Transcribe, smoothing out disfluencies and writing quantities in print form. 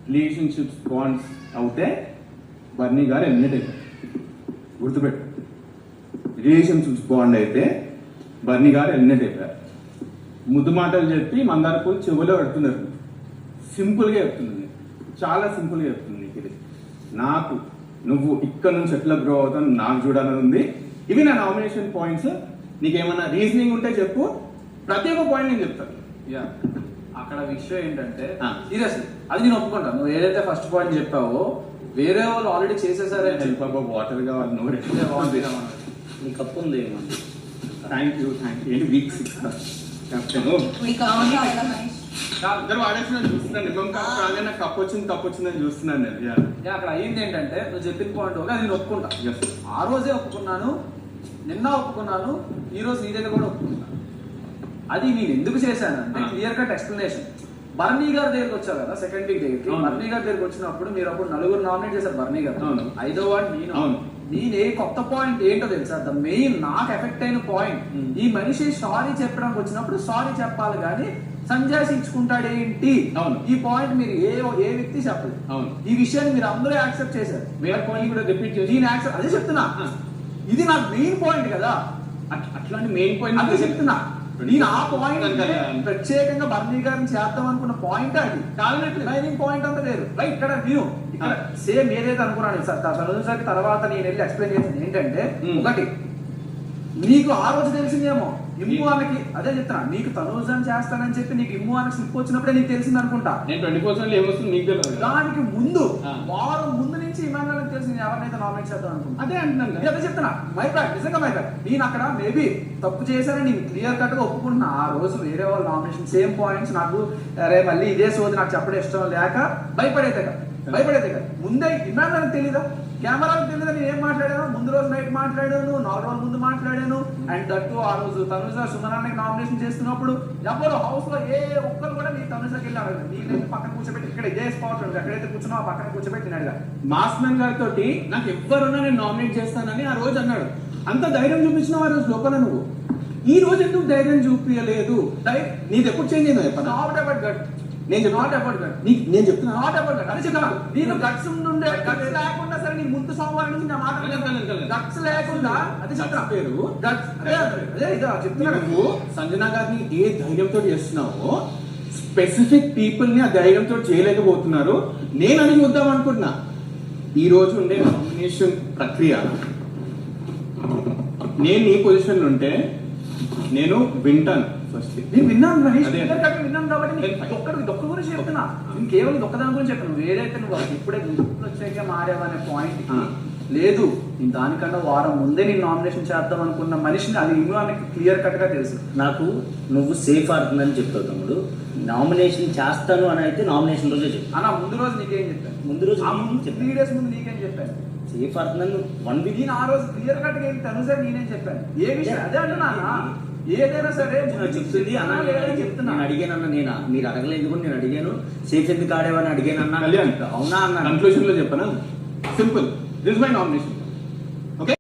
Relationships bonds అవుతే బర్నీ గారు eliminate అయిపోయారు. గుర్తుపెట్టు, రిలేషన్షిప్స్ బాండ్ అయితే బర్నీ గారు ఎలిమినేట్ అయిపోయారు. ముద్దు మాటలు చెప్పి మందార పూలు చెవులో పెడుతున్నారు. సింపుల్గా చెప్తుంది, చాలా సింపుల్గా చెప్తుంది నీకు ఇది. నాకు నువ్వు ఇక్కడ నుంచి ఎట్లా గ్రో అవుతావు నాకు చూడాలని ఉంది. ఇవి నా నామినేషన్ పాయింట్స్. నీకేమన్నా రీజనింగ్ ఉంటే చెప్పు, ప్రతి ఒక్క పాయింట్ నేను చెప్తాను. యా, అక్కడ విషయం ఏంటంటే సీరియస్లీ అది నేను ఒప్పుకుంటాను. నువ్వు ఏదైతే ఫస్ట్ పాయింట్ చెప్పావో వేరే వాళ్ళు ఆల్రెడీ చేసేసారే. వాటర్ కావాలి, నో నీ కప్పు ఉంది. థ్యాంక్ యూ ఏంటి వీక్ 6 కెప్టెన్ అందరూ వాడేసి చూస్తున్నాను. నిజం కాదు, నాకు కప్పు వచ్చిందని చూస్తున్నాను నేను. అక్కడ అయింది ఏంటంటే నువ్వు చెప్పిన పాయింట్ అది నేను ఒప్పుకుంటా. ఆ రోజే ఒప్పుకున్నాను, నిన్న ఒప్పుకున్నాను, ఈ రోజు నీ దగ్గర కూడా ఒప్పుకున్నాను. అది నేను ఎందుకు చేశానంటే క్లియర్ కట్ ఎక్స్ప్లెనేషన్. బర్నీ గారి దగ్గరికి వచ్చావు కదా సెకండ్ వీక్ దగ్గరికి. బర్నీ గారి దగ్గరికి వచ్చినప్పుడు మీరు అప్పుడు 4 నామినేట్ చేశారు బర్నీ గారు. 5వ వాడు నేనే కొత్త పాయింట్ ఏంటో తెలుసా, ద మెయిన్ నాకు ఎఫెక్ట్ అయిన పాయింట్, ఈ మనిషి సారీ చెప్పడానికి వచ్చినప్పుడు సారీ చెప్పాలి కానీ సంజాసించుకుంటాడేంటి. ఈ పాయింట్ మీరు ఏ వ్యక్తి చెప్పలేదు. ఈ విషయాన్ని మీరు అందరూ యాక్సెప్ట్ చేశారు. వేరే పాయింట్ కూడా రిపీట్ చేసి నేను యాక్సెప్ట్ అదే చెప్తున్నా. ఇది నాకు మెయిన్ పాయింట్ కదా, అట్లాంటి మెయిన్ పాయింట్ అదే చెప్తున్నా. నేను ఆ పాయింట్ ప్రత్యేకంగా బర్నీ గారిని చేద్దాం అనుకున్న పాయింట్ అది కాలినట్లు మైనింగ్ పాయింట్ అంతా లేదు. రైట్, ఇక్కడ నేను ఇక్కడ సేమ్ ఏదైతే అనుకున్నాను తనుజకి తర్వాత నేను వెళ్ళి ఎక్స్ప్లెయిన్ చేసింది ఏంటంటే, ఒకటి నీకు ఆ రోజు తెలిసిందేమో ఇమ్ము ఆమెకి, అదే చెప్తున్నా, నీకు తనుజని చేస్తానని చెప్పి నీకు ఇమ్ము ఆమెకి స్లిప్ వచ్చినప్పుడే నీకు తెలిసింది అనుకుంటా. నేను 20% ఏమొస్తుంది నీకు తెలియదు. దానికి ముందు వారం ముందు నుంచి ఇమాన్యుయల్కి తెలిసింది ఎవరినైతే నామినేట్ చేద్దాం అనుకుంటా. అదే అంటున్నాను, అదే చెప్తున్నా. మై బ్యాడ్, నిజంగా మై బ్యాడ్. నేను అక్కడ మేబీ తప్పు చేశానని నేను క్లియర్ కట్ గా ఒప్పుకుంటున్నా. ఆ రోజు వేరే వాళ్ళ నామినేషన్ సేమ్ పాయింట్స్ నాకు అరే మళ్ళీ ఇదే సోది నాకు చెప్పడం ఇష్టం లేక భయపడేదే కదా. ముందే ఇమాన్యుయల్కి తెలీదా, కెమెరాలకు తెలియదా నేను ఏం మాట్లాడాను. ముందు రోజు నైట్ మాట్లాడాను, 4 రోజుల ముందు మాట్లాడాను. అండ్ దట్టు ఆ రోజు తనుజ సుమనానికి నామినేషన్ చేస్తున్నప్పుడు ఎవరు హౌస్ లో ఏ ఒక్కరు కూడా నీ తనుజకి వెళ్ళి అడగదు. నీకు పక్కన కూర్చోబెట్టి ఇక్కడ ఇదే స్పాట్ ఎక్కడైతే కూర్చున్నావు పక్కన కూర్చోబెట్టి తినడుగా. మాస్మెన్ గారితో నాకు ఎవరున్నా నేను నామినేట్ చేస్తానని ఆ రోజు అన్నాడు. అంత ధైర్యం చూపించినావు ఆ రోజు లోపల. నువ్వు ఈ రోజు ఎందుకు ధైర్యం చూపించలేదు? నీది ఎప్పుడు చేంజ్ అయిందో చెప్పాను. నాట్ అబౌట్ గట్, నేను చెప్తున్నా నాట్ అబౌట్ గట్. అదే చెప్తున్నా, నేను గట్స్ ఉండే గట్స్ లేకుండా సరే నీ ముందు సోమవారం నుంచి నా మాట గట్స్ లేకుండా అదే చెప్తున్నా పేరు గట్స్. అదే చెప్తున్నా, నువ్వు సంజన గారిని ఏ ధైర్యంతో చేస్తున్నావో స్పెసిఫిక్ పీపుల్ ని ఆ ధైర్యంతో చేయలేకపోతున్నారు. నేను అడిగి వద్దాం అనుకుంటున్నా. ఈ రోజు ఉండే నామినేషన్ ప్రక్రియ నేను నీ పొజిషన్ లో ఉంటే నేను వింటాను. ఫస్ట్ నేను విన్నాను మహేష్, విన్నాను కాబట్టి ఒక్క గురించి చెప్తున్నా. నేను కేవలం ఒక్కదాని గురించి చెప్తాను. వేరైతే నువ్వు ఇప్పుడే వచ్చాక మారేవనే పాయింట్ లేదు. నేను దానికన్నా వారం ముందే నేను నామినేషన్ చేద్దాం అనుకున్న మనిషిని అది ఇమ్రాన్కి క్లియర్ కట్ గా తెలుసు. నాకు నువ్వు సేఫ్ ఆడుతుందని చెప్తావు తమ్ముడు. నామినేషన్ చేస్తాను అని అయితే నామినేషన్ రోజే చెప్పు. అన్న ముందు రోజు నీకేం చెప్పాను? ముందు రోజు 3 days ముందు నీకేం చెప్పాను? సేఫ్ ఆడుతున్నాను 1 week. నేను ఆ రోజు క్లియర్ కట్ గా తను సార్ నేనేం చెప్పాను ఏ విషయం అదే అంటున్నా. ఏదైనా సరే చెప్తుంది అన్న, చెప్తున్నా. నేను అడిగాను అన్న, నేను మీరు అడగలేదు కూడా నేను అడిగాను. సేఫ్ ఎందుకు ఆడేవని అడిగాను అన్న. అవునా అన్న? కన్క్లూషన్ లో చెప్పనా, సింపుల్, దిస్ మై నామినేషన్.